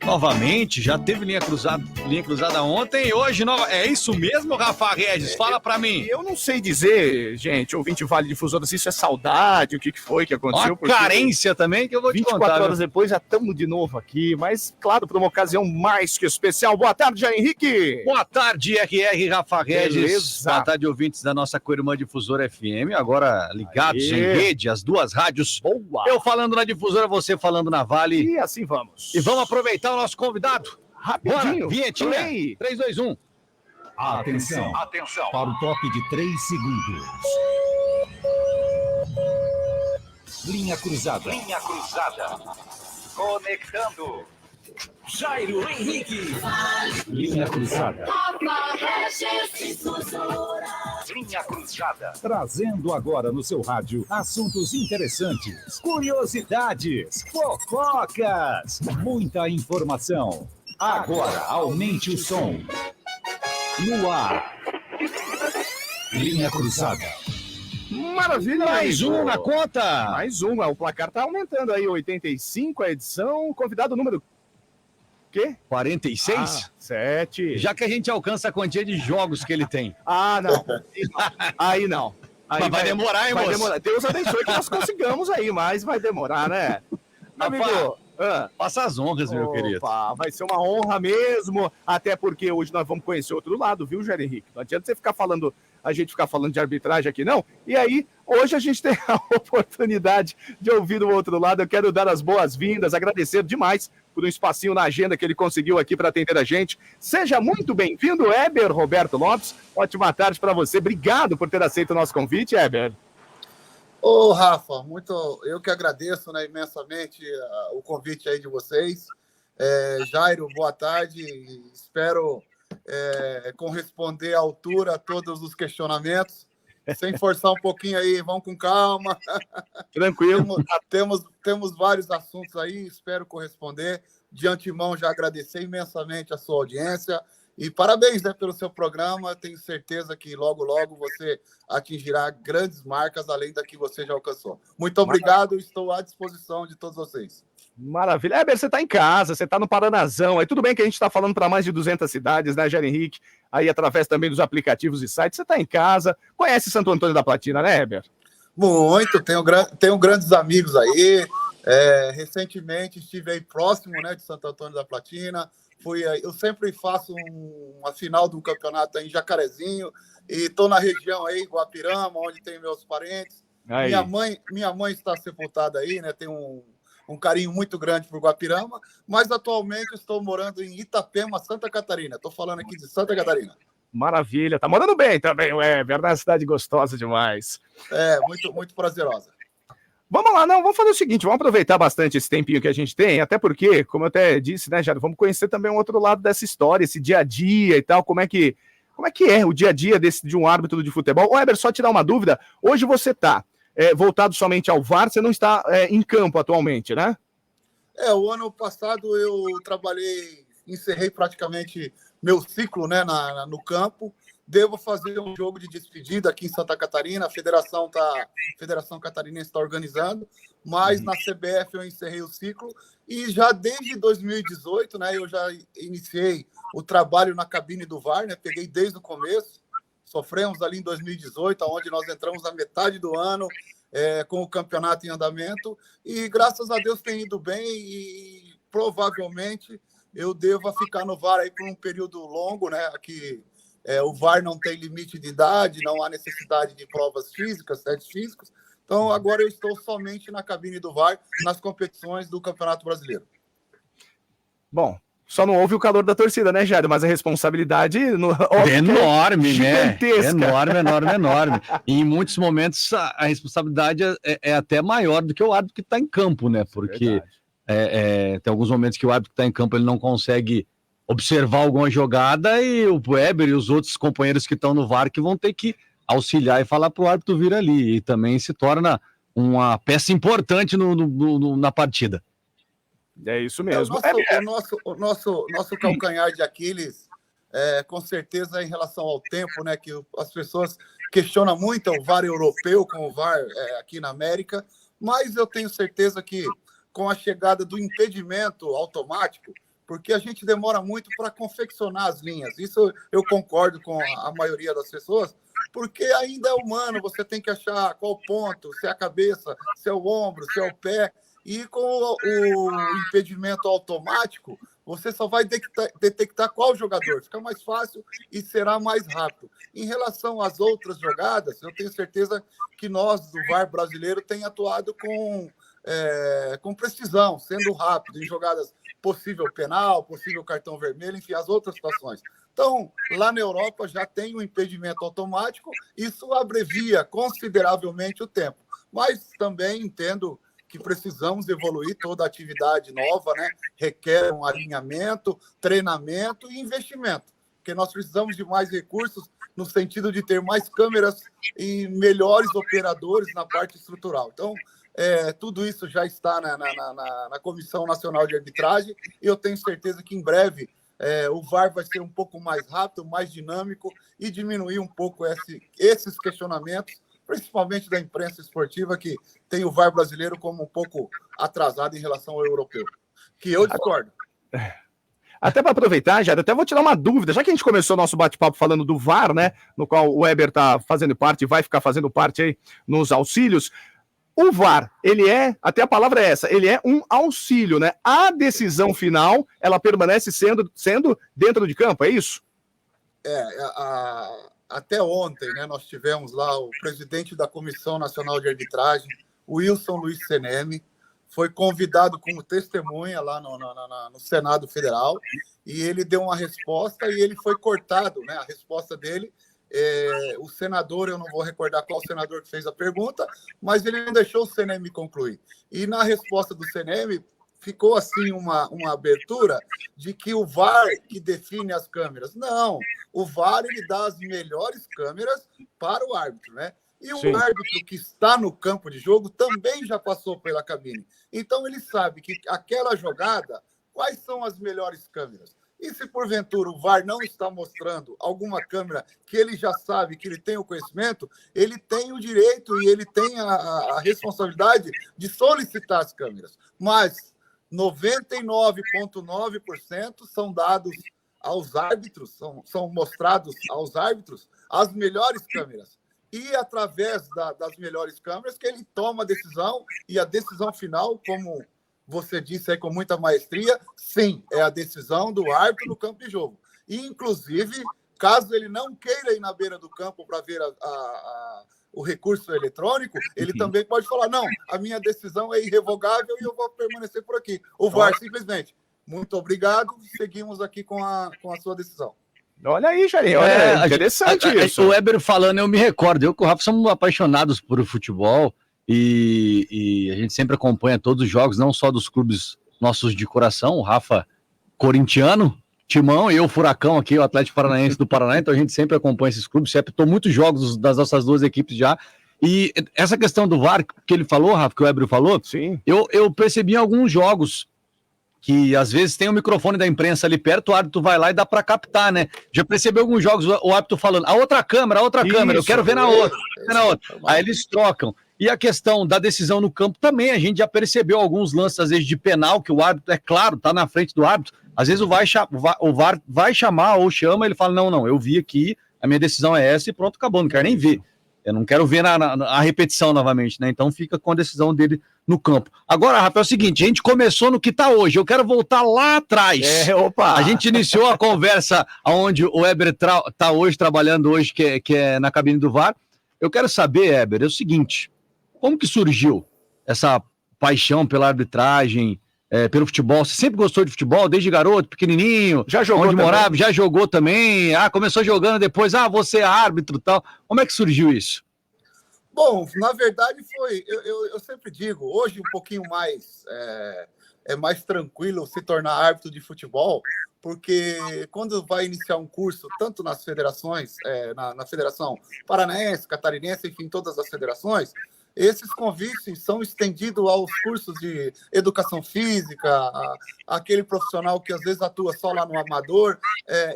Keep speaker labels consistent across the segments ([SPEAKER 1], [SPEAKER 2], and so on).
[SPEAKER 1] Novamente, já teve linha cruzada ontem e hoje nova. É isso mesmo, Rafa Regis? Fala pra mim.
[SPEAKER 2] Eu não sei dizer, gente, ouvinte Vale Difusora, se isso é saudade, o que foi que aconteceu.
[SPEAKER 1] Uma carência também que eu vou te contar.
[SPEAKER 2] 24 horas depois já estamos de novo aqui, mas claro, por uma ocasião mais que especial. Boa tarde, Jair Henrique.
[SPEAKER 1] Boa tarde, RR Rafa Regis.
[SPEAKER 2] Beleza.
[SPEAKER 1] Boa tarde, ouvintes da nossa co-irmã Difusora FM, agora ligados em rede, as duas rádios.
[SPEAKER 2] Boa.
[SPEAKER 1] Eu falando na Difusora, você falando na Vale.
[SPEAKER 2] E assim vamos.
[SPEAKER 1] E vamos aproveitar o nosso convidado.
[SPEAKER 2] Rapidinho.
[SPEAKER 1] Bora, vinhetinha. 3, 2, 1.
[SPEAKER 3] Atenção para o top de 3 segundos. Linha cruzada.
[SPEAKER 4] Conectando.
[SPEAKER 3] Jairo Henrique. Linha cruzada.
[SPEAKER 4] Linha cruzada.
[SPEAKER 3] Trazendo agora no seu rádio assuntos interessantes, curiosidades, fofocas, muita informação. Agora aumente o som. No ar. Linha cruzada.
[SPEAKER 2] Maravilha,
[SPEAKER 1] Mais
[SPEAKER 2] amigo.
[SPEAKER 1] um na conta.
[SPEAKER 2] Mais um, o placar tá aumentando aí, 85 a edição, convidado número... Quê?
[SPEAKER 1] 46?
[SPEAKER 2] 7.
[SPEAKER 1] Já que a gente alcança a quantia de jogos que ele tem.
[SPEAKER 2] Ah, não. Aí não. Aí
[SPEAKER 1] Mas vai demorar, hein,
[SPEAKER 2] vai
[SPEAKER 1] moço?
[SPEAKER 2] demorar. Deus abençoe que nós consigamos aí, mas vai demorar, né? Amigo,
[SPEAKER 1] Passa as honras, meu querido.
[SPEAKER 2] Vai ser uma honra mesmo, até porque hoje nós vamos conhecer outro lado, viu, Jair Henrique? Não adianta você ficar falando, a gente ficar falando de arbitragem aqui, não. E aí, hoje a gente tem a oportunidade de ouvir o outro lado. Eu quero dar as boas-vindas, agradecer demais por um espacinho na agenda que ele conseguiu aqui para atender a gente. Seja muito bem-vindo, Heber Roberto Lopes. Ótima tarde para você. Obrigado por ter aceito o nosso convite, Heber.
[SPEAKER 5] Ô, Rafa, eu que agradeço, né, imensamente o convite aí de vocês. Jairo, boa tarde. Espero corresponder à altura a todos os questionamentos. Sem forçar um pouquinho aí, vamos com calma.
[SPEAKER 2] Tranquilo.
[SPEAKER 5] Temos vários assuntos aí, espero corresponder. De antemão, já agradecer imensamente a sua audiência. E parabéns, né, pelo seu programa. Tenho certeza que logo, logo você atingirá grandes marcas, além da que você já alcançou. Muito obrigado, estou à disposição de todos vocês.
[SPEAKER 2] Maravilha. Heber, você está em casa, você está no Paranazão. Aí tudo bem que a gente está falando para mais de 200 cidades, né, Jair Henrique? Aí através também dos aplicativos e sites. Você está em casa, conhece Santo Antônio da Platina, né, Heber?
[SPEAKER 5] Muito, tenho grandes amigos aí. Recentemente estive aí próximo, né, de Santo Antônio da Platina. Eu sempre faço uma final do campeonato aí em Jacarezinho e estou na região aí, Guapirama, onde tem meus parentes.
[SPEAKER 2] Aí.
[SPEAKER 5] Minha mãe está sepultada aí, né? Tem um carinho muito grande por Guapirama, mas atualmente estou morando em Itapema, Santa Catarina. Estou falando aqui de Santa Catarina.
[SPEAKER 2] Maravilha, tá morando bem também, o Heber, na cidade gostosa demais.
[SPEAKER 5] Muito, muito prazerosa.
[SPEAKER 2] Vamos lá, vamos fazer o seguinte, vamos aproveitar bastante esse tempinho que a gente tem, até porque, como eu até disse, né, Jair, vamos conhecer também um outro lado dessa história, esse dia a dia e tal, como é que é o dia a dia de um árbitro de futebol. Ô, Heber, só tirar uma dúvida, hoje você está voltado somente ao VAR, você não está em campo atualmente, né?
[SPEAKER 5] O ano passado eu encerrei praticamente meu ciclo, né, no campo. Devo fazer um jogo de despedida aqui em Santa Catarina, a Federação Catarinense está organizando, mas na CBF eu encerrei o ciclo e já desde 2018, né, eu já iniciei o trabalho na cabine do VAR, né, peguei desde o começo, sofremos ali em 2018, onde nós entramos na metade do ano com o campeonato em andamento e graças a Deus tem ido bem e provavelmente eu devo ficar no VAR aí por um período longo, né, aqui. O VAR não tem limite de idade, não há necessidade de provas físicas, testes físicos. Então, agora eu estou somente na cabine do VAR, nas competições do Campeonato Brasileiro.
[SPEAKER 2] Bom, só não houve o calor da torcida, né, Jair? Mas a responsabilidade...
[SPEAKER 1] enorme, né?
[SPEAKER 2] Gigantesca.
[SPEAKER 1] Enorme. E em muitos momentos a responsabilidade é até maior do que o árbitro que está em campo, né? Porque tem alguns momentos que o árbitro que está em campo ele não consegue observar alguma jogada e o Weber e os outros companheiros que estão no VAR que vão ter que auxiliar e falar para o árbitro vir ali. E também se torna uma peça importante na partida.
[SPEAKER 2] É isso mesmo.
[SPEAKER 5] O nosso calcanhar de Aquiles, com certeza, em relação ao tempo, né, que as pessoas questionam muito o VAR europeu com o VAR aqui na América, mas eu tenho certeza que com a chegada do impedimento automático, porque a gente demora muito para confeccionar as linhas. Isso eu concordo com a maioria das pessoas, porque ainda é humano, você tem que achar qual ponto, se é a cabeça, se é o ombro, se é o pé, e com o impedimento automático, você só vai detectar qual jogador. Fica mais fácil e será mais rápido. Em relação às outras jogadas, eu tenho certeza que nós, do VAR brasileiro, tem atuado com precisão, sendo rápido, em jogadas possível penal, possível cartão vermelho, enfim, as outras situações. Então, lá na Europa já tem o impedimento automático, isso abrevia consideravelmente o tempo. Mas também entendo que precisamos evoluir, toda atividade nova, né? Requer um alinhamento, treinamento e investimento, porque nós precisamos de mais recursos no sentido de ter mais câmeras e melhores operadores na parte estrutural. Então, tudo isso já está na Comissão Nacional de Arbitragem e eu tenho certeza que em breve o VAR vai ser um pouco mais rápido, mais dinâmico e diminuir um pouco esses questionamentos, principalmente da imprensa esportiva, que tem o VAR brasileiro como um pouco atrasado em relação ao europeu, que eu discordo.
[SPEAKER 2] Até para aproveitar, já até vou tirar uma dúvida, já que a gente começou o nosso bate-papo falando do VAR, né, no qual o Weber está fazendo parte e vai ficar fazendo parte aí nos auxílios. O VAR, até a palavra é essa, ele é um auxílio, né? A decisão final, ela permanece sendo dentro de campo, é isso?
[SPEAKER 5] Até ontem, né, nós tivemos lá o presidente da Comissão Nacional de Arbitragem, Wilson Luiz Seneme, foi convidado como testemunha lá no Senado Federal, e ele deu uma resposta e ele foi cortado, né? A resposta dele, o senador, eu não vou recordar qual senador que fez a pergunta, mas ele não deixou o Seneme concluir. E na resposta do Seneme, ficou assim uma abertura de que o VAR que define as câmeras. Não, o VAR ele dá as melhores câmeras para o árbitro, né? E o árbitro que está no campo de jogo também já passou pela cabine. Então ele sabe que aquela jogada, quais são as melhores câmeras. E se porventura o VAR não está mostrando alguma câmera que ele já sabe, que ele tem o conhecimento, ele tem o direito e ele tem a responsabilidade de solicitar as câmeras. Mas 99,9% são dados aos árbitros, são mostrados aos árbitros as melhores câmeras. E através das melhores câmeras que ele toma a decisão, e a decisão final, como você disse aí com muita maestria, sim, é a decisão do árbitro no campo de jogo. E, inclusive, caso ele não queira ir na beira do campo para ver o recurso eletrônico, ele também pode falar, não, a minha decisão é irrevogável e eu vou permanecer por aqui. O VAR simplesmente, muito obrigado, seguimos aqui com a sua decisão.
[SPEAKER 2] Olha aí, Jair, olha, interessante isso.
[SPEAKER 1] O Weber falando, eu me recordo, eu e o Rafa somos apaixonados por futebol e a gente sempre acompanha todos os jogos, não só dos clubes nossos de coração, o Rafa corintiano, Timão, e eu Furacão aqui, o Atlético Paranaense do Paraná, então a gente sempre acompanha esses clubes, sempre apitou muitos jogos das nossas duas equipes já, e essa questão do VAR que ele falou, Rafa, que o Weber falou,
[SPEAKER 2] sim.
[SPEAKER 1] Eu percebi em alguns jogos que às vezes tem o microfone da imprensa ali perto, o árbitro vai lá e dá para captar, né? Já percebeu alguns jogos o árbitro falando, a outra câmera, eu quero ver na outra, Aí eles trocam. E a questão da decisão no campo também, a gente já percebeu alguns lances, às vezes, de penal, que o árbitro, é claro, tá na frente do árbitro, às vezes o VAR vai chamar ou chama, ele fala, não, eu vi aqui, a minha decisão é essa e pronto, acabou, não quero nem ver. Eu não quero ver a repetição novamente, né? Então fica com a decisão dele no campo. Agora, Rafa, é o seguinte, a gente começou no que tá hoje, eu quero voltar lá atrás. A gente iniciou a conversa onde o Weber tá hoje, trabalhando hoje, que é na cabine do VAR. Eu quero saber, Weber, é o seguinte, como que surgiu essa paixão pela arbitragem, pelo futebol? Você sempre gostou de futebol, desde garoto, pequenininho? Já jogou onde morava, já jogou também? Começou jogando depois, você é árbitro e tal. Como é que surgiu isso?
[SPEAKER 5] Bom, na verdade foi, eu sempre digo, hoje um pouquinho mais, é mais tranquilo se tornar árbitro de futebol, porque quando vai iniciar um curso, tanto nas federações, na Federação Paranaense, Catarinense, enfim, todas as federações, esses convites são estendidos aos cursos de educação física, aquele profissional que às vezes atua só lá no amador,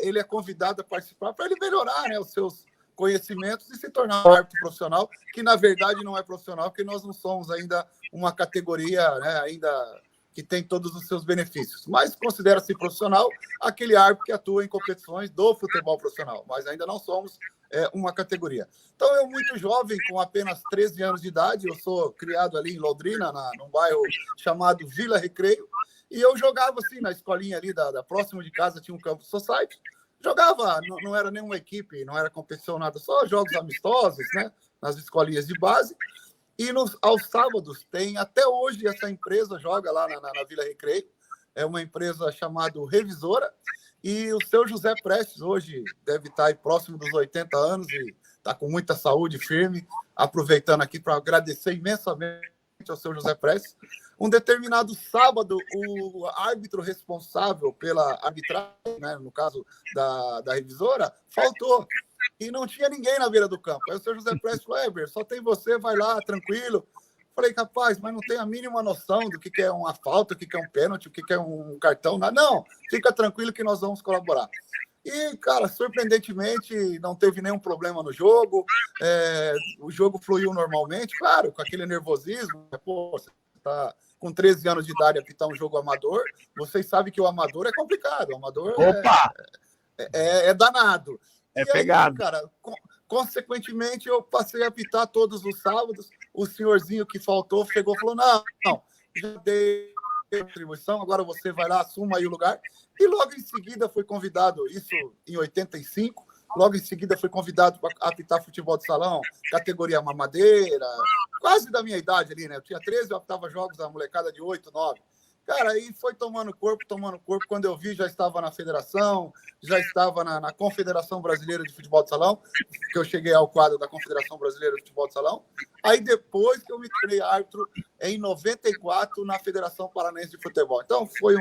[SPEAKER 5] ele é convidado a participar para ele melhorar, né, os seus conhecimentos e se tornar um árbitro profissional, que na verdade não é profissional, porque nós não somos ainda uma categoria, né, ainda que tem todos os seus benefícios. Mas considera-se profissional aquele árbitro que atua em competições do futebol profissional, mas ainda não somos uma categoria. Então, eu muito jovem, com apenas 13 anos de idade, eu sou criado ali em Londrina, num bairro chamado Vila Recreio, e eu jogava assim, na escolinha ali da próxima de casa, tinha um campo society, jogava, não era nenhuma equipe, não era competição, nada, só jogos amistosos, né, nas escolinhas de base. E aos sábados tem, até hoje, essa empresa joga lá na Vila Recreio, é uma empresa chamada Revisora, e o seu José Prestes hoje deve estar aí próximo dos 80 anos e está com muita saúde firme, aproveitando aqui para agradecer imensamente ao seu José Prestes. Um determinado sábado, o árbitro responsável pela arbitragem, né, no caso da Revisora, faltou. E não tinha ninguém na beira do campo. Aí o seu José Prestes falou, Heber, só tem você, vai lá, tranquilo. Falei, capaz, mas não tem a mínima noção do que é uma falta, o que é um pênalti, o que é um cartão, nada. Não, fica tranquilo que nós vamos colaborar. E, cara, surpreendentemente, não teve nenhum problema no jogo. O jogo fluiu normalmente, claro, com aquele nervosismo. Pô, você está com 13 anos de idade apitar um jogo amador. Vocês sabem que o amador é complicado. O amador é danado.
[SPEAKER 2] É pegado.
[SPEAKER 5] Aí, cara, consequentemente, eu passei a apitar todos os sábados. O senhorzinho que faltou chegou e falou, não, já dei a atribuição, agora você vai lá, assuma aí o lugar. E logo em seguida foi convidado, isso em 85, logo em seguida foi convidado para apitar futebol de salão, categoria mamadeira, quase da minha idade ali, né? Eu tinha 13, eu apitava jogos da molecada de 8, 9. Cara, aí foi tomando corpo. Quando eu vi, já estava na federação, já estava na Confederação Brasileira de Futebol de Salão, que eu cheguei ao quadro da Confederação Brasileira de Futebol de Salão. Aí depois que eu me tornei árbitro, em 94, na Federação Paranaense de Futebol. Então foi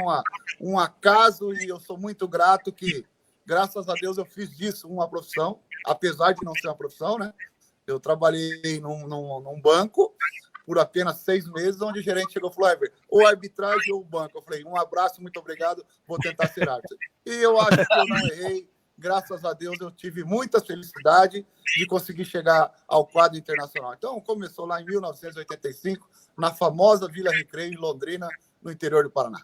[SPEAKER 5] um acaso e eu sou muito grato que, graças a Deus, eu fiz disso uma profissão, apesar de não ser uma profissão, né? Eu trabalhei num banco por apenas 6 meses, onde o gerente chegou e falou, Heber, ou arbitragem ou banco. Eu falei, um abraço, muito obrigado, vou tentar ser árbitro. E eu acho que eu não errei, graças a Deus eu tive muita felicidade de conseguir chegar ao quadro internacional. Então, começou lá em 1985, na famosa Vila Recreio, em Londrina, no interior do Paraná.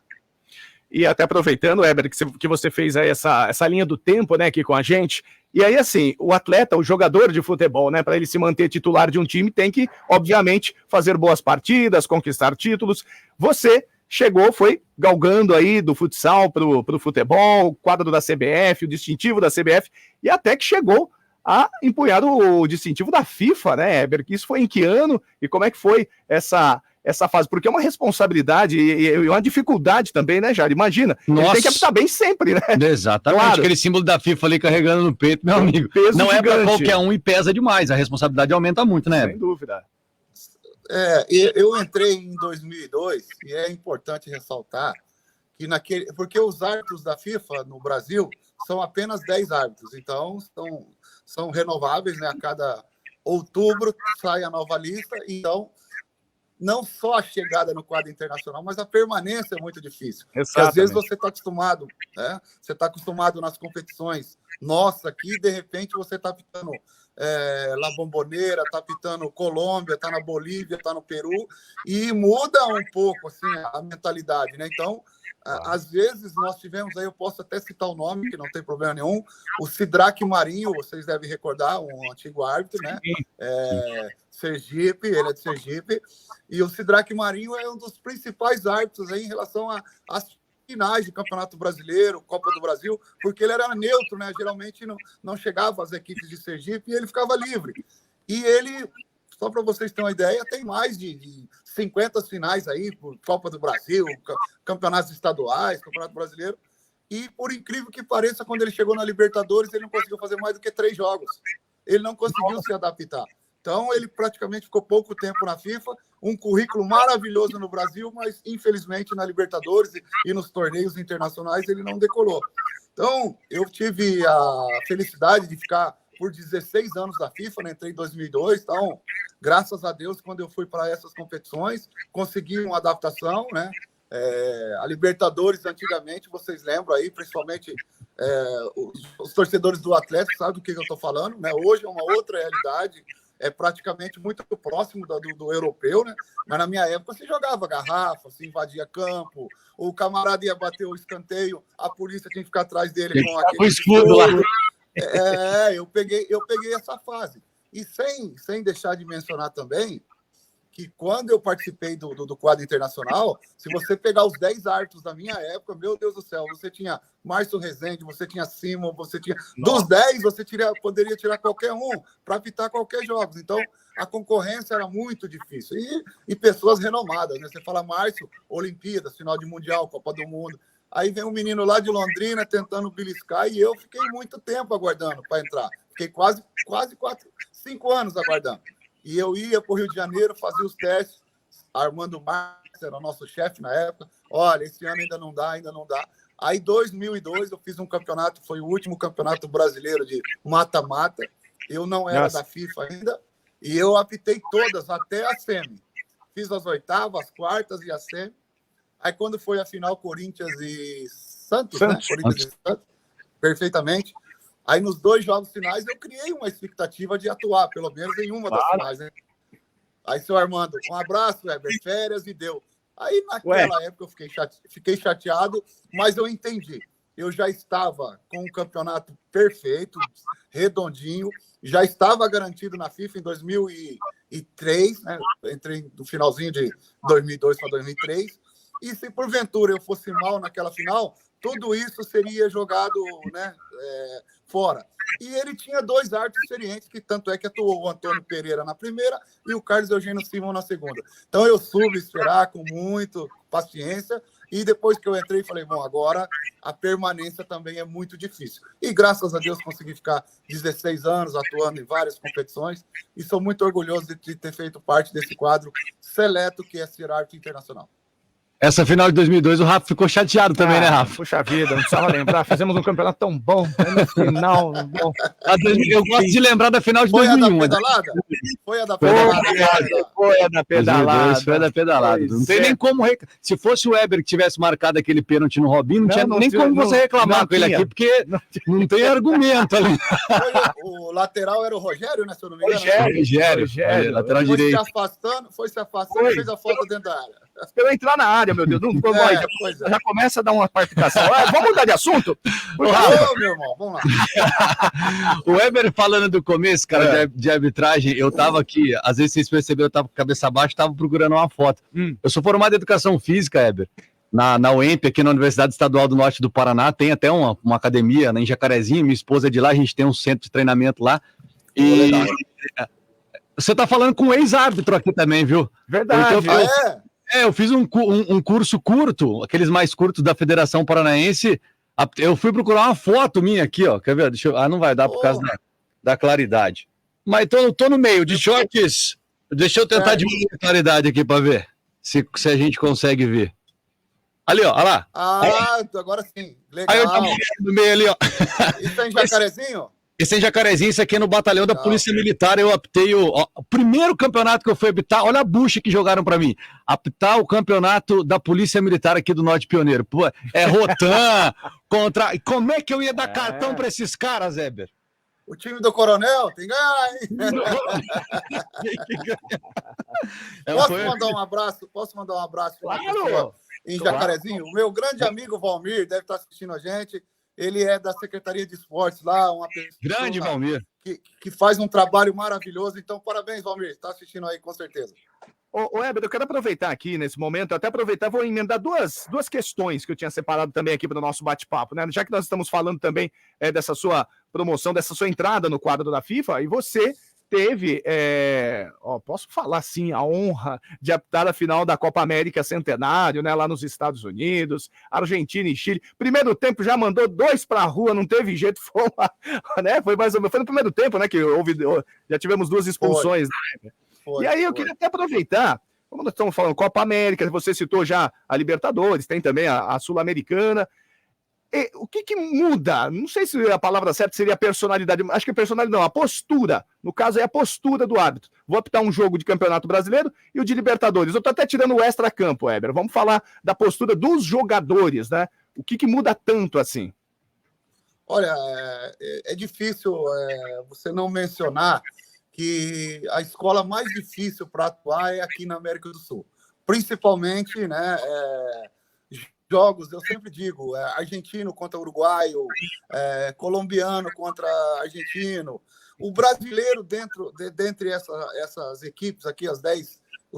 [SPEAKER 2] E até aproveitando, Heber, que você fez aí essa linha do tempo, né, aqui com a gente. E aí, assim, o atleta, o jogador de futebol, né, para ele se manter titular de um time, tem que, obviamente, fazer boas partidas, conquistar títulos. Você chegou, foi galgando aí do futsal pro futebol, o quadro da CBF, o distintivo da CBF, e até que chegou a empunhar o distintivo da FIFA, né, Heber? Isso foi em que ano? E como é que foi essa fase? Porque é uma responsabilidade e uma dificuldade também, né, Jair? Imagina, ele tem que apitar bem sempre, né?
[SPEAKER 1] Exatamente, claro. Aquele símbolo da FIFA ali carregando no peito, meu amigo. Não gigante. É para qualquer um e pesa demais, a responsabilidade aumenta muito, né?
[SPEAKER 2] Sem dúvida.
[SPEAKER 5] Eu entrei em 2002 e é importante ressaltar que porque os árbitros da FIFA no Brasil são apenas 10 árbitros, então são renováveis, né? A cada outubro sai a nova lista, então não só a chegada no quadro internacional, mas a permanência é muito difícil. Porque às vezes você está acostumado, né? Você está acostumado nas competições. Nossa, aqui de repente você está pitando La Bombonera, está pitando Colômbia, está na Bolívia, está no Peru, e muda um pouco assim, a mentalidade, né? Então, às vezes nós tivemos aí, eu posso até citar o nome, que não tem problema nenhum, o Sidraque Marinho, vocês devem recordar, um antigo árbitro, né? Sergipe, ele é de Sergipe, e o Sidraque Marinho é um dos principais árbitros aí em relação às finais de Campeonato Brasileiro, Copa do Brasil, porque ele era neutro, né? Geralmente não chegava às equipes de Sergipe e ele ficava livre. E ele, só para vocês terem uma ideia, tem mais de 50 finais aí, por Copa do Brasil, campeonatos estaduais, Campeonato Brasileiro. E, por incrível que pareça, quando ele chegou na Libertadores, ele não conseguiu fazer mais do que 3 jogos. Ele não conseguiu se adaptar. Então, ele praticamente ficou pouco tempo na FIFA, um currículo maravilhoso no Brasil, mas, infelizmente, na Libertadores e nos torneios internacionais, ele não decolou. Então, eu tive a felicidade de ficar por 16 anos na FIFA, né? Entrei em 2002, então, graças a Deus, quando eu fui para essas competições, consegui uma adaptação, né? A Libertadores, antigamente, vocês lembram aí, principalmente os torcedores do Atlético sabem do que eu estou falando, né? Hoje é uma outra realidade, é praticamente muito próximo do europeu, né? Mas na minha época você jogava garrafa, se invadia campo, o camarada ia bater o escanteio, a polícia tinha que ficar atrás dele com aquele
[SPEAKER 1] escudo lá.
[SPEAKER 5] Eu peguei essa fase. E sem deixar de mencionar também que quando eu participei do quadro internacional, se você pegar os 10 árbitros da minha época, meu Deus do céu, você tinha Márcio Rezende, você tinha Simon, você tinha... Dos 10, você poderia tirar qualquer um para apitar qualquer jogo. Então, a concorrência era muito difícil. E pessoas renomadas, né? Você fala Márcio, Olimpíadas, final de Mundial, Copa do Mundo. Aí vem um menino lá de Londrina tentando beliscar e eu fiquei muito tempo aguardando para entrar. Fiquei quase 5 anos aguardando. E eu ia para o Rio de Janeiro, fazia os testes. Armando Marques era o nosso chefe na época. Olha, esse ano ainda não dá. Aí, em 2002, eu fiz um campeonato, foi o último campeonato brasileiro de mata-mata. Eu não era da FIFA ainda. E eu apitei todas, até a semi. Fiz as oitavas, as quartas e a semi. Aí, quando foi a final, Corinthians e Santos, né? Corinthians e Santos, perfeitamente. Aí, nos 2 jogos finais, eu criei uma expectativa de atuar, pelo menos em uma das finais, né? Aí, seu Armando, um abraço, Weber, férias, e deu. Aí, naquela época, eu fiquei chateado, mas eu entendi. Eu já estava com um campeonato perfeito, redondinho, já estava garantido na FIFA em 2003, né? Entrei no finalzinho de 2002 para 2003, e se porventura eu fosse mal naquela final, tudo isso seria jogado, né, fora. E ele tinha 2 árbitros experientes, que tanto é que atuou o Antônio Pereira na primeira e o Carlos Eugênio Simon na segunda. Então eu soube esperar com muito paciência e depois que eu entrei, falei, bom, agora a permanência também é muito difícil. E graças a Deus consegui ficar 16 anos atuando em várias competições e sou muito orgulhoso de ter feito parte desse quadro seleto que é ser árbitro internacional.
[SPEAKER 1] Essa final de 2002, o Rafa ficou chateado também, né, Rafa?
[SPEAKER 2] Puxa vida, não precisava lembrar. Fizemos um campeonato tão bom, no final. Bom.
[SPEAKER 1] Eu gosto de lembrar da final de 2001.
[SPEAKER 5] Foi a da pedalada?
[SPEAKER 1] Foi a da pedalada. Foi a da pedalada. Não tem nem como... Se fosse o Weber que tivesse marcado aquele pênalti no Robinho, não tinha nem como você reclamar com ele aqui, porque não tem argumento ali.
[SPEAKER 5] O lateral era o Rogério, né, se eu não me engano?
[SPEAKER 1] Rogério, lateral direito.
[SPEAKER 5] Foi se afastando e fez a falta dentro da área.
[SPEAKER 2] Eu entrar na área, meu Deus. Já começa a dar uma participação. Vamos mudar de assunto?
[SPEAKER 5] Meu irmão, vamos lá.
[SPEAKER 1] O Weber falando do começo, cara, de arbitragem, eu tava aqui, às vezes vocês perceberam, eu tava com a cabeça baixa, tava procurando uma foto. Eu sou formado em Educação Física, Weber, na UEMP, aqui na Universidade Estadual do Norte do Paraná, tem até uma academia, né, em Jacarezinho, minha esposa é de lá, a gente tem um centro de treinamento lá. E você tá falando com um ex-árbitro aqui também, viu?
[SPEAKER 2] Verdade.
[SPEAKER 1] Eu fiz um curso curto, aqueles mais curtos da Federação Paranaense. Eu fui procurar uma foto minha aqui, ó. Quer ver? Não vai dar por causa da claridade. Mas tô no meio de shorts. Deixa eu tentar diminuir a claridade aqui para ver se a gente consegue ver. Ali, ó. Olha lá.
[SPEAKER 5] Agora sim. Legal.
[SPEAKER 1] Aí eu tava no meio ali, ó.
[SPEAKER 5] Isso é em Jacarezinho?
[SPEAKER 1] Esse é em Jacarezinho, isso aqui é no batalhão da Polícia Militar. Eu apitei o primeiro campeonato que eu fui apitar. Olha a bucha que jogaram pra mim. Apitar o campeonato da Polícia Militar aqui do Norte Pioneiro. Pô, Rotan contra. Como é que eu ia dar cartão pra esses caras, Weber?
[SPEAKER 5] O time do Coronel tem ganho, Posso mandar um abraço?
[SPEAKER 2] Claro!
[SPEAKER 5] Em Jacarezinho. O meu grande amigo Valmir deve estar assistindo a gente. Ele é da Secretaria de Esportes lá, uma pessoa
[SPEAKER 1] grande Valmir,
[SPEAKER 5] que faz um trabalho maravilhoso. Então, parabéns, Valmir. Está assistindo aí, com certeza.
[SPEAKER 2] Ô, Weber, eu quero aproveitar aqui nesse momento, vou emendar duas questões que eu tinha separado também aqui para o nosso bate-papo, né? Já que nós estamos falando também dessa sua promoção, dessa sua entrada no quadro da FIFA, e você teve, posso falar assim, a honra de apitar a final da Copa América Centenário, né, lá nos Estados Unidos, Argentina e Chile. Primeiro tempo já mandou 2 para a rua, não teve jeito, foi mais ou menos, foi no primeiro tempo, né, que já tivemos 2 expulsões. Né? E aí eu queria até aproveitar, como nós estamos falando Copa América, você citou já a Libertadores, tem também a Sul-Americana. O que muda? Não sei se a palavra certa seria a personalidade, acho que a personalidade não, a postura. No caso, é a postura do árbitro. Vou apitar um jogo de Campeonato Brasileiro e o de Libertadores. Eu estou até tirando o extra-campo, Weber. Vamos falar da postura dos jogadores, né? O que muda tanto assim?
[SPEAKER 5] Olha, é difícil você não mencionar que a escola mais difícil para atuar é aqui na América do Sul. Principalmente, né, jogos, eu sempre digo, argentino contra uruguaio, colombiano contra argentino. O brasileiro, dentre essas equipes aqui, os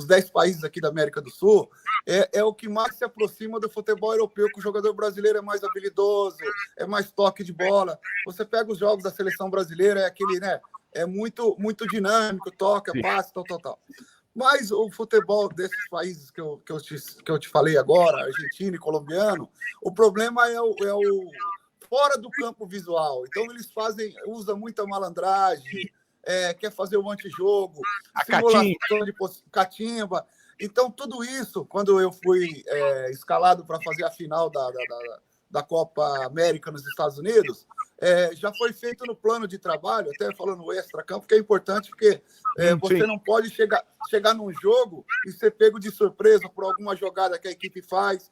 [SPEAKER 5] 10 países aqui da América do Sul, é o que mais se aproxima do futebol europeu, que o jogador brasileiro é mais habilidoso, é mais toque de bola. Você pega os jogos da seleção brasileira, é aquele, né? É muito, muito dinâmico, toca, passa, tal. Mas o futebol desses países que eu te falei agora, argentino e colombiano, o problema é o fora do campo visual. Então eles usam muita malandragem, quer fazer o antijogo, simulação de catimba. Então tudo isso, quando eu fui escalado para fazer a final da Copa América nos Estados Unidos, já foi feito no plano de trabalho, até falando extra-campo, que é importante, porque você não pode chegar num jogo e ser pego de surpresa por alguma jogada que a equipe faz,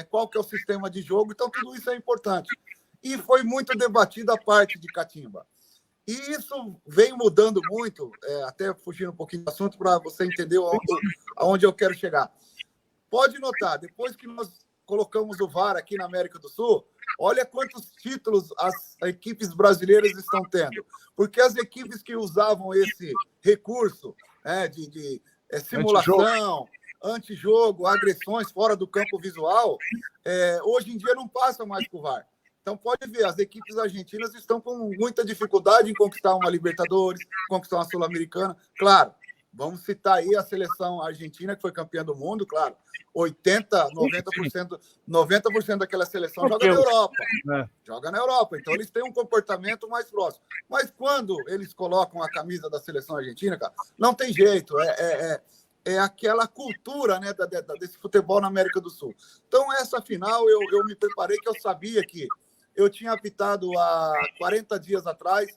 [SPEAKER 5] qual que é o sistema de jogo, então tudo isso é importante. E foi muito debatida a parte de catimba. E isso vem mudando muito, até fugindo um pouquinho do assunto para você entender aonde eu quero chegar. Pode notar, depois que nós colocamos o VAR aqui na América do Sul, olha quantos títulos as equipes brasileiras estão tendo. Porque as equipes que usavam esse recurso de simulação, antijogo, agressões fora do campo visual, hoje em dia não passa mais por VAR. Então, pode ver, as equipes argentinas estão com muita dificuldade em conquistar uma Libertadores, conquistar uma Sul-Americana. Claro, vamos citar aí a seleção argentina, que foi campeã do mundo, claro. 90% daquela seleção joga na Europa. Joga na Europa, então eles têm um comportamento mais próximo. Mas quando eles colocam a camisa da seleção argentina, cara, não tem jeito, é aquela cultura, né, desse futebol na América do Sul. Então, essa final, eu me preparei, que eu sabia que eu tinha apitado há 40 dias atrás,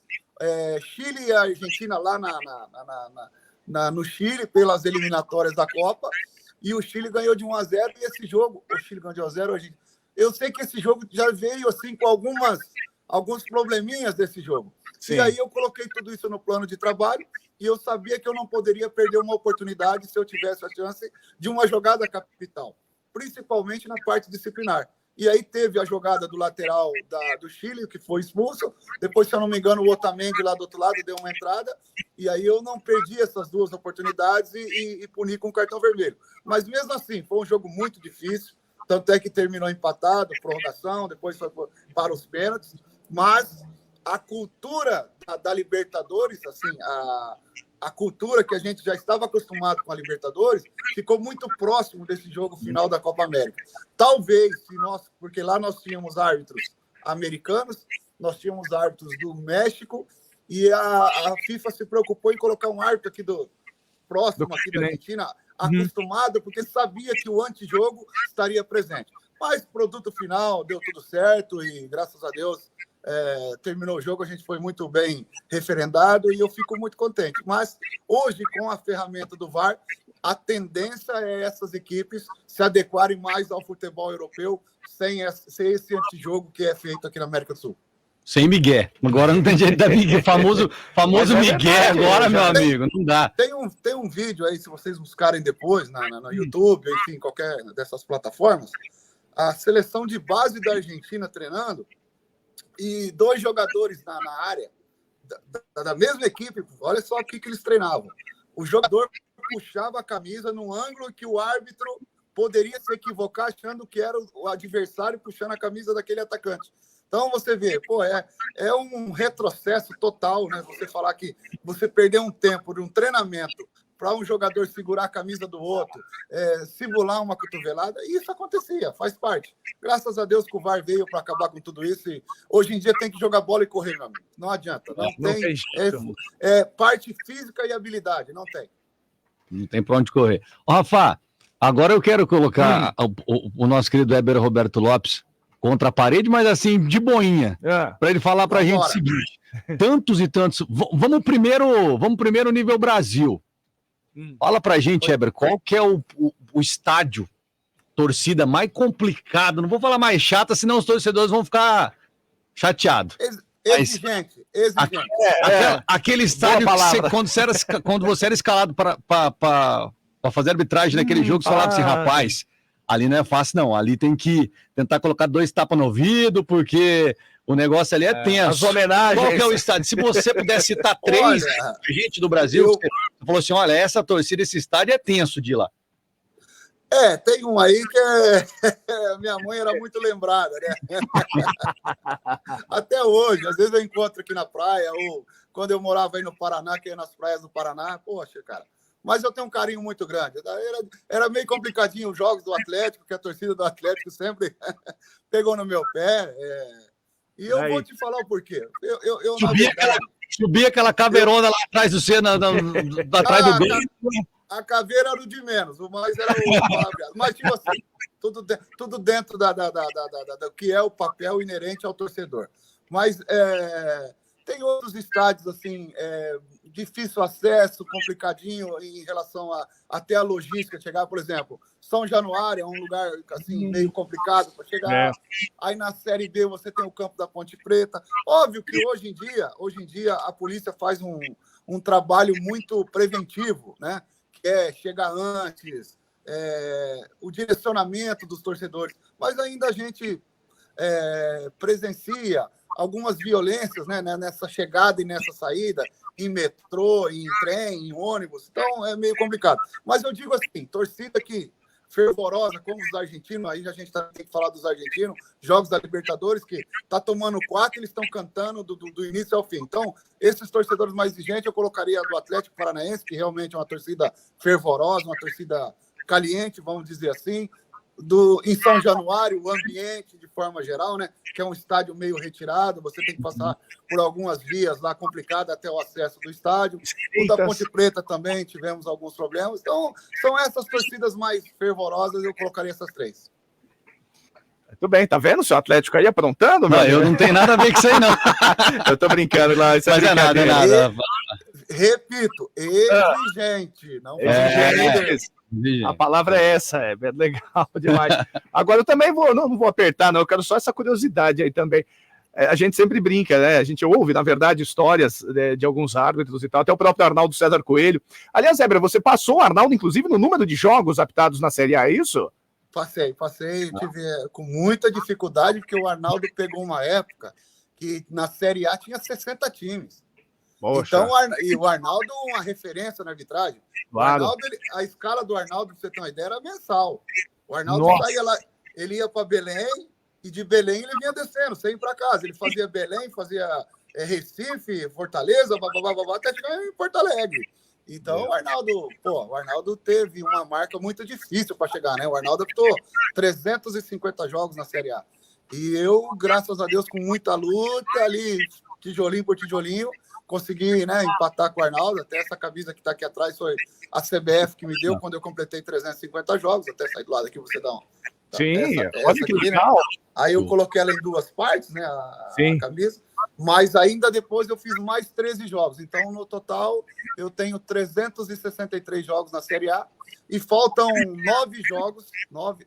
[SPEAKER 5] Chile e Argentina lá no Chile, pelas eliminatórias da Copa, e o Chile ganhou de 1-0, e esse jogo, o Chile ganhou de 1-0, eu sei que esse jogo já veio assim com alguns probleminhas desse jogo. Sim. E aí eu coloquei tudo isso no plano de trabalho, e eu sabia que eu não poderia perder uma oportunidade se eu tivesse a chance de uma jogada capital, principalmente na parte disciplinar. E aí teve a jogada do lateral do Chile, que foi expulso. Depois, se eu não me engano, o Otamendi lá do outro lado deu uma entrada. E aí eu não perdi essas duas oportunidades e puni com cartão vermelho. Mas mesmo assim, foi um jogo muito difícil. Tanto é que terminou empatado, prorrogação, depois foi para os pênaltis. Mas a cultura da Libertadores, assim, a cultura que a gente já estava acostumado com a Libertadores, ficou muito próximo desse jogo final da Copa América. Talvez, porque lá nós tínhamos árbitros americanos, nós tínhamos árbitros do México, e a FIFA se preocupou em colocar um árbitro aqui próximo aqui da Argentina, acostumado, porque sabia que o antijogo estaria presente. Mas produto final, deu tudo certo, e graças a Deus terminou o jogo, a gente foi muito bem referendado e eu fico muito contente. Mas hoje, com a ferramenta do VAR, a tendência é essas equipes se adequarem mais ao futebol europeu sem esse antijogo que é feito aqui na América do Sul.
[SPEAKER 1] Sem migué. Agora não tem jeito da migué. Famoso migué agora, meu amigo. Não dá.
[SPEAKER 5] Tem um vídeo aí, se vocês buscarem depois no YouTube, enfim, qualquer dessas plataformas, a seleção de base da Argentina treinando, e 2 jogadores na área da mesma equipe, olha só o que eles treinavam. O jogador puxava a camisa num ângulo que o árbitro poderia se equivocar achando que era o adversário puxando a camisa daquele atacante. Então você vê, é um retrocesso total, né? Você falar que você perdeu um tempo de um treinamento para um jogador segurar a camisa do outro, simular uma cotovelada, e isso acontecia, faz parte. Graças a Deus que o VAR veio para acabar com tudo isso, e hoje em dia tem que jogar bola e correr, meu amigo. Não adianta, não tem parte física e habilidade, não tem.
[SPEAKER 1] Não tem para onde correr. Rafa, agora eu quero colocar o nosso querido Éber Roberto Lopes contra a parede, mas assim, de boinha, para ele falar para a gente o seguinte, tantos e tantos... Vamos primeiro nível Brasil. Fala pra gente, Éber, qual que é o estádio, torcida mais complicado? Não vou falar mais chata, senão os torcedores vão ficar chateados.
[SPEAKER 5] Exigente.
[SPEAKER 1] Aquele estádio que quando você era escalado para fazer arbitragem naquele jogo, você falava assim, rapaz, ali não é fácil não, ali tem que tentar colocar 2 tapas no ouvido, porque o negócio ali é tenso.
[SPEAKER 2] As homenagens.
[SPEAKER 1] Qual que é o estádio? Se você pudesse citar 3 gente do Brasil, você falou assim, olha, essa torcida, esse estádio é tenso de ir lá.
[SPEAKER 5] Tem um aí que minha mãe era muito lembrada, né? Até hoje, às vezes eu encontro aqui na praia, ou quando eu morava aí no Paraná, que é nas praias do Paraná, poxa, cara. Mas eu tenho um carinho muito grande. Era meio complicadinho os jogos do Atlético, que a torcida do Atlético sempre pegou no meu pé. E eu vou te falar o porquê.
[SPEAKER 1] Subia aquela caveirona lá atrás do Senna, atrás do gol.
[SPEAKER 5] A caveira era o de menos, o mais era o palavreado. Mas, tipo assim, tudo dentro do que é o papel inerente ao torcedor. Mas tem outros estádios, assim, difícil acesso, complicadinho em relação até a logística. Chegar, por exemplo, São Januário é um lugar, assim, meio complicado para chegar. Aí na Série B você tem o campo da Ponte Preta. Óbvio que hoje em dia a polícia faz um trabalho muito preventivo, né? Que é chegar antes, o direcionamento dos torcedores. Mas ainda a gente presencia algumas violências, né, nessa chegada e nessa saída, em metrô, em trem, em ônibus. Então, é meio complicado. Mas eu digo assim, torcida que fervorosa, como os argentinos, aí a gente tem que falar dos argentinos, jogos da Libertadores, que tá tomando 4, eles estão cantando do início ao fim. Então, esses torcedores mais exigentes, eu colocaria do Atlético Paranaense, que realmente é uma torcida fervorosa, uma torcida caliente, vamos dizer assim. Em São Januário, o ambiente, de forma geral, né, que é um estádio meio retirado, você tem que passar por algumas vias lá complicadas até o acesso do estádio. O da Ponte Preta também tivemos alguns problemas. Então, são essas torcidas mais fervorosas, eu colocaria essas 3.
[SPEAKER 2] Muito bem, tá vendo o seu Atlético aí aprontando?
[SPEAKER 1] Não, eu não tenho nada a ver com isso aí, não.
[SPEAKER 2] Eu tô brincando lá.
[SPEAKER 1] Mas é nada.
[SPEAKER 5] Repito, exigente. Não exigente.
[SPEAKER 2] A palavra é essa, é legal demais. Agora eu também não vou apertar, não. Eu quero só essa curiosidade aí também. A gente sempre brinca, né? A gente ouve, na verdade, histórias de alguns árbitros e tal, até o próprio Arnaldo César Coelho. Aliás, Zébra, você passou o Arnaldo, inclusive, no número de jogos apitados na Série A, é isso?
[SPEAKER 5] Passei. Tive com muita dificuldade, porque o Arnaldo pegou uma época que na Série A tinha 60 times. Poxa. Então, o Arnaldo é uma referência na arbitragem. Claro. A escala do Arnaldo, pra você ter uma ideia, era mensal. O Arnaldo saía lá, ele ia para Belém, e de Belém ele vinha descendo, sem ir para casa. Ele fazia Belém, fazia Recife, Fortaleza, até chegar em Porto Alegre. Então, o Arnaldo teve uma marca muito difícil para chegar, né? O Arnaldo apitou 350 jogos na Série A. E eu, graças a Deus, com muita luta ali, tijolinho por tijolinho, consegui, né, empatar com o Arnaldo. Até essa camisa que está aqui atrás foi a CBF que me deu quando eu completei 350 jogos. Até sair do lado aqui, você dá um...
[SPEAKER 2] Sim, olha que legal.
[SPEAKER 5] Né? Aí eu coloquei ela em 2 partes, né, a camisa. Mas ainda depois eu fiz mais 13 jogos. Então, no total, eu tenho 363 jogos na Série A. E faltam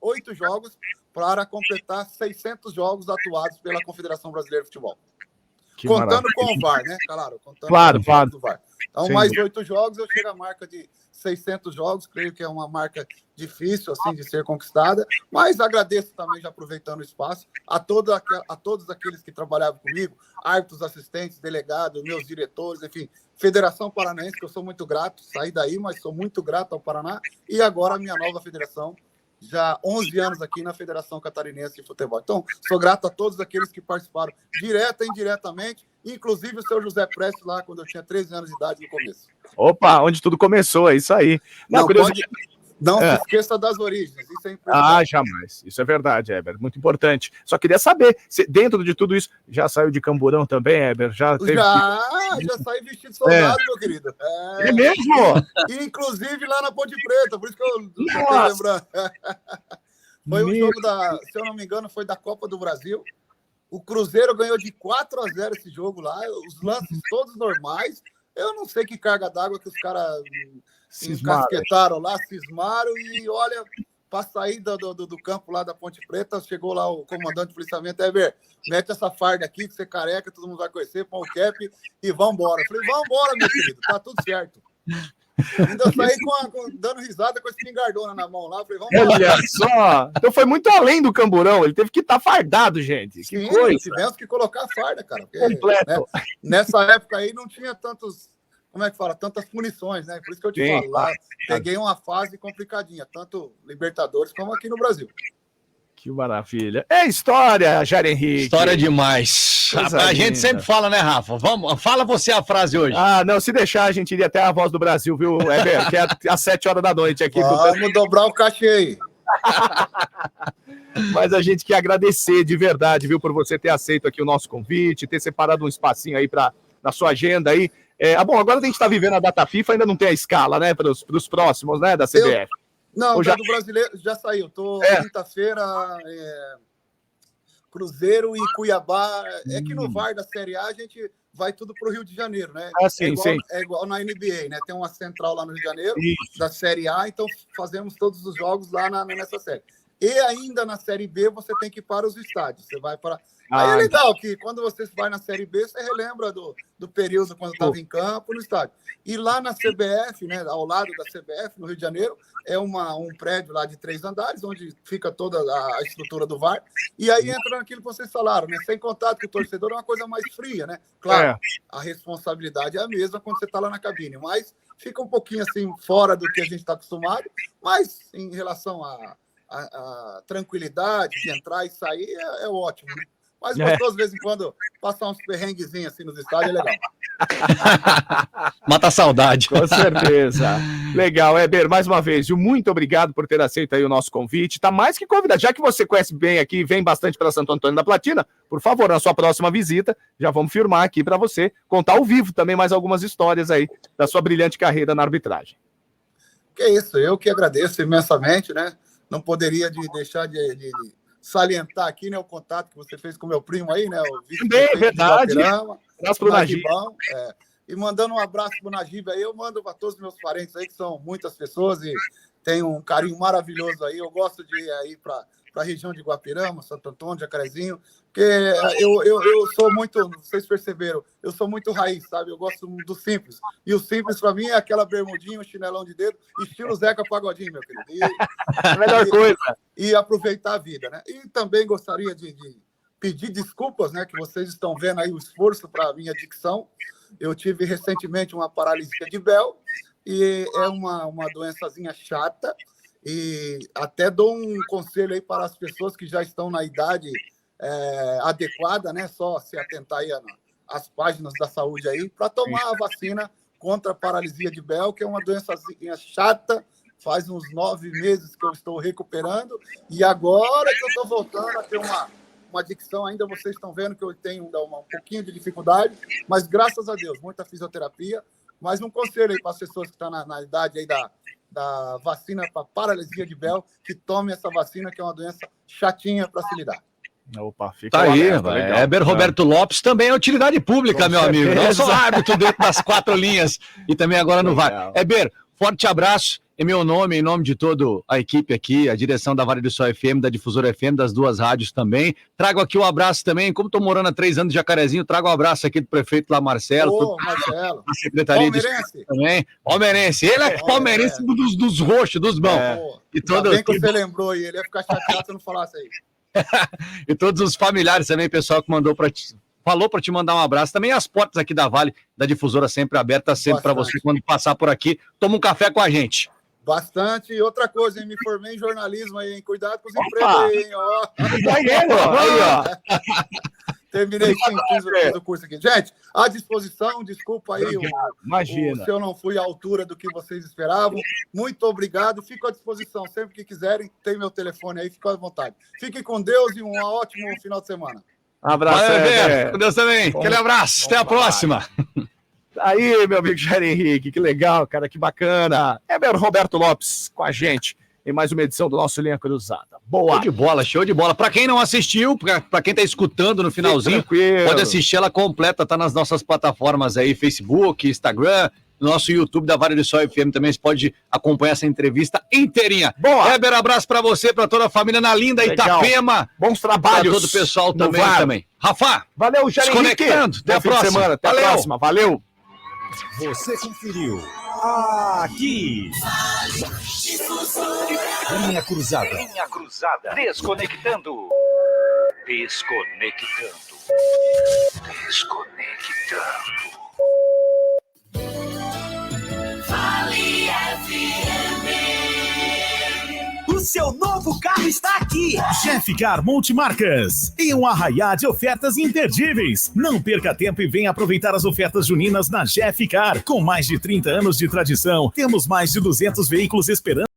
[SPEAKER 5] 8 jogos para completar 600 jogos atuados pela Confederação Brasileira de Futebol. Contando com o VAR, né? Claro.
[SPEAKER 2] Claro.
[SPEAKER 5] Do VAR. Então, mais 8 jogos, eu chego à marca de 600 jogos. Creio que é uma marca difícil, assim, de ser conquistada. Mas agradeço também, já aproveitando o espaço, a todos aqueles que trabalhavam comigo, árbitros, assistentes, delegados, meus diretores, enfim, Federação Paranaense, que eu sou muito grato. Saí daí, mas sou muito grato ao Paraná. E agora a minha nova federação, já 11 anos aqui na Federação Catarinense de Futebol. Então, sou grato a todos aqueles que participaram, direta e indiretamente, inclusive o seu José Prestes lá, quando eu tinha 13 anos de idade no começo.
[SPEAKER 2] Opa, onde tudo começou, é isso aí.
[SPEAKER 5] Não se esqueça das origens, isso é importante.
[SPEAKER 2] Jamais, isso é verdade, Heber, muito importante. Só queria saber, se dentro de tudo isso, já saiu de camburão também, Heber? Já
[SPEAKER 5] saí vestido de soldado, meu querido.
[SPEAKER 2] É mesmo?
[SPEAKER 5] Inclusive lá na Ponte Preta, por isso que eu tô lembrando. Foi um jogo se eu não me engano, foi da Copa do Brasil. O Cruzeiro ganhou de 4-0 esse jogo lá, os lances todos normais. Eu não sei que carga d'água que os caras encasquetaram lá, cismaram, e olha, para sair do campo lá da Ponte Preta, chegou lá o comandante de policiamento, Heber, mete essa farda aqui, que você careca, todo mundo vai conhecer, põe o cap e vambora. Eu falei, vambora, meu querido, tá tudo certo. Ainda saí dando risada com a espingardona na mão lá, falei, vambora.
[SPEAKER 2] Olha só, então foi muito além do camburão, ele teve que estar fardado, gente. Que coisa.
[SPEAKER 5] Tivemos que colocar a farda, cara. Porque,
[SPEAKER 2] completo.
[SPEAKER 5] Né, nessa época aí não tinha tantos... Como é que fala? Tantas punições, né? Por isso que eu te falo. Lá peguei uma fase complicadinha, tanto Libertadores como aqui no Brasil.
[SPEAKER 2] Que maravilha. É história, Jair Henrique.
[SPEAKER 1] História demais. A gente sempre fala, né, Rafa? Fala você a frase hoje.
[SPEAKER 2] Ah, não, se deixar, a gente iria até a Voz do Brasil, viu, Heber? Que é às 7h da noite aqui.
[SPEAKER 5] Vamos dobrar o cachê aí.
[SPEAKER 2] Mas a gente quer agradecer de verdade, viu, por você ter aceito aqui o nosso convite, ter separado um espacinho aí na sua agenda aí. Bom, agora a gente está vivendo a data FIFA, ainda não tem a escala, né, para os próximos, né, da CBF.
[SPEAKER 5] Não, do brasileiro já saiu. Tô quinta-feira, Cruzeiro e Cuiabá. É que no VAR da Série A a gente vai tudo para o Rio de Janeiro, né?
[SPEAKER 2] Sim,
[SPEAKER 5] é igual na NBA, né? Tem uma central lá no Rio de Janeiro, da Série A, então fazemos todos os jogos lá nessa série. E ainda na Série B você tem que ir para os estádios. Você vai para... Aí é legal que quando você vai na Série B, você relembra do período quando estava em campo, no estádio. E lá na CBF, né, ao lado da CBF, no Rio de Janeiro, é um prédio lá de 3 andares, onde fica toda a estrutura do VAR. E aí entra naquilo que vocês falaram, né? Sem contato com o torcedor é uma coisa mais fria, né? Claro, a responsabilidade é a mesma quando você está lá na cabine, mas fica um pouquinho assim fora do que a gente está acostumado. Mas em relação à tranquilidade de entrar e sair, é ótimo, né? Mas gostoso, de vez em quando, passar uns perrenguezinhos assim nos estádios é legal.
[SPEAKER 1] Mata a saudade.
[SPEAKER 2] Com certeza. Legal, Heber, mais uma vez, muito obrigado por ter aceito aí o nosso convite. Tá mais que convidado. Já que você conhece bem aqui, vem bastante para Santo Antônio da Platina, por favor, na sua próxima visita, já vamos firmar aqui para você, contar ao vivo também mais algumas histórias aí da sua brilhante carreira na arbitragem.
[SPEAKER 5] Que isso, eu que agradeço imensamente, né? Não poderia deixar de salientar aqui, né, o contato que você fez com meu primo aí, né, o
[SPEAKER 2] vice-prefeito de Guapirama,
[SPEAKER 5] abraço pro Najibão, e mandando um abraço pro Najib aí, eu mando para todos os meus parentes aí, que são muitas pessoas e tem um carinho maravilhoso aí, eu gosto de ir aí para a região de Guapirama, Santo Antônio, Jacarezinho, porque eu sou muito, vocês perceberam, eu sou muito raiz, sabe? Eu gosto do simples. E o simples, para mim, é aquela bermudinha, um chinelão de dedo, estilo Zeca Pagodinho, meu querido.
[SPEAKER 2] A melhor coisa.
[SPEAKER 5] E aproveitar a vida, né? E também gostaria de pedir desculpas, né? Que vocês estão vendo aí o esforço para a minha dicção. Eu tive recentemente uma paralisia de Bell, e é uma doençazinha chata, e até dou um conselho aí para as pessoas que já estão na idade adequada, né? Só se atentar aí às páginas da saúde aí, para tomar a vacina contra a paralisia de Bell, que é uma doençazinha chata. Faz uns 9 meses que eu estou recuperando, e agora que eu estou voltando a ter uma dicção, ainda vocês estão vendo que eu tenho um pouquinho de dificuldade, mas graças a Deus, muita fisioterapia. Mas um conselho aí para as pessoas que estão na idade aí da vacina para paralisia de Bell, que tomem essa vacina, que é uma doença chatinha para se lidar.
[SPEAKER 2] Opa, fica
[SPEAKER 1] tá aí, Heber Roberto Lopes também é utilidade pública, meu amigo. Não só árbitro dentro das 4 linhas e também agora no VAR. Heber, forte abraço. Em meu nome, em nome de toda a equipe aqui, a direção da Vale do Sol FM, da Difusora FM, das 2 rádios também. Trago aqui um abraço também, como estou morando há 3 anos de Jacarezinho, trago um abraço aqui do prefeito lá, Marcelo.
[SPEAKER 5] Marcelo.
[SPEAKER 1] A Secretaria de Esporte também. Palmeirense. Ele é palmeirense dos roxos, dos bons.
[SPEAKER 5] E todos... bem que você lembrou aí, ele ia ficar chateado se eu não falasse aí.
[SPEAKER 1] E todos os familiares também, pessoal que mandou para ti. Falou para te mandar um abraço. Também as portas aqui da Vale, da Difusora, sempre abertas, sempre para você, quando passar por aqui, toma um café com a gente.
[SPEAKER 5] Bastante. E outra coisa, hein? Me formei em jornalismo aí, hein? Cuidado com os empregos aí, hein? Ó. Terminei, sim, fiz o curso aqui. Gente, à disposição, desculpa aí se eu não fui à altura do que vocês esperavam. Muito obrigado, fico à disposição. Sempre que quiserem, tem meu telefone aí, fica à vontade. Fiquem com Deus e um ótimo final de semana.
[SPEAKER 2] Um abraço,
[SPEAKER 1] com Deus também. Aquele abraço, até a próxima.
[SPEAKER 2] Aí, meu amigo Jair Henrique, que legal, cara, que bacana. Heber Roberto Lopes com a gente em mais uma edição do nosso Linha Cruzada. Boa!
[SPEAKER 1] Show de bola, show de bola. Para quem não assistiu, para quem tá escutando no finalzinho, pode assistir ela completa, tá nas nossas plataformas aí, Facebook, Instagram, no nosso YouTube da Vale do Sol FM também você pode acompanhar essa entrevista inteirinha.
[SPEAKER 2] Boa!
[SPEAKER 1] Heber, abraço pra você, pra toda a família na linda
[SPEAKER 2] Legal.
[SPEAKER 1] Itapema.
[SPEAKER 2] Bons
[SPEAKER 1] Pra
[SPEAKER 2] trabalhos.
[SPEAKER 1] todo o pessoal
[SPEAKER 2] no
[SPEAKER 1] também.
[SPEAKER 2] VAR.
[SPEAKER 1] Rafa,
[SPEAKER 2] Valeu, Jair Henrique.
[SPEAKER 1] Desconectando. Até a
[SPEAKER 2] Bom fim de
[SPEAKER 1] próxima.
[SPEAKER 2] semana. Até
[SPEAKER 1] Valeu.
[SPEAKER 2] a próxima. Valeu.
[SPEAKER 3] Você conferiu aqui. Linha Cruzada.
[SPEAKER 4] Linha Cruzada. Desconectando. Desconectando. Desconectando.
[SPEAKER 6] O seu novo carro está aqui. Jeffcar Multimarcas. E um arraiá de ofertas imperdíveis. Não perca tempo e venha aproveitar as ofertas juninas na Jeffcar. Com mais de 30 anos de tradição, temos mais de 200 veículos esperando.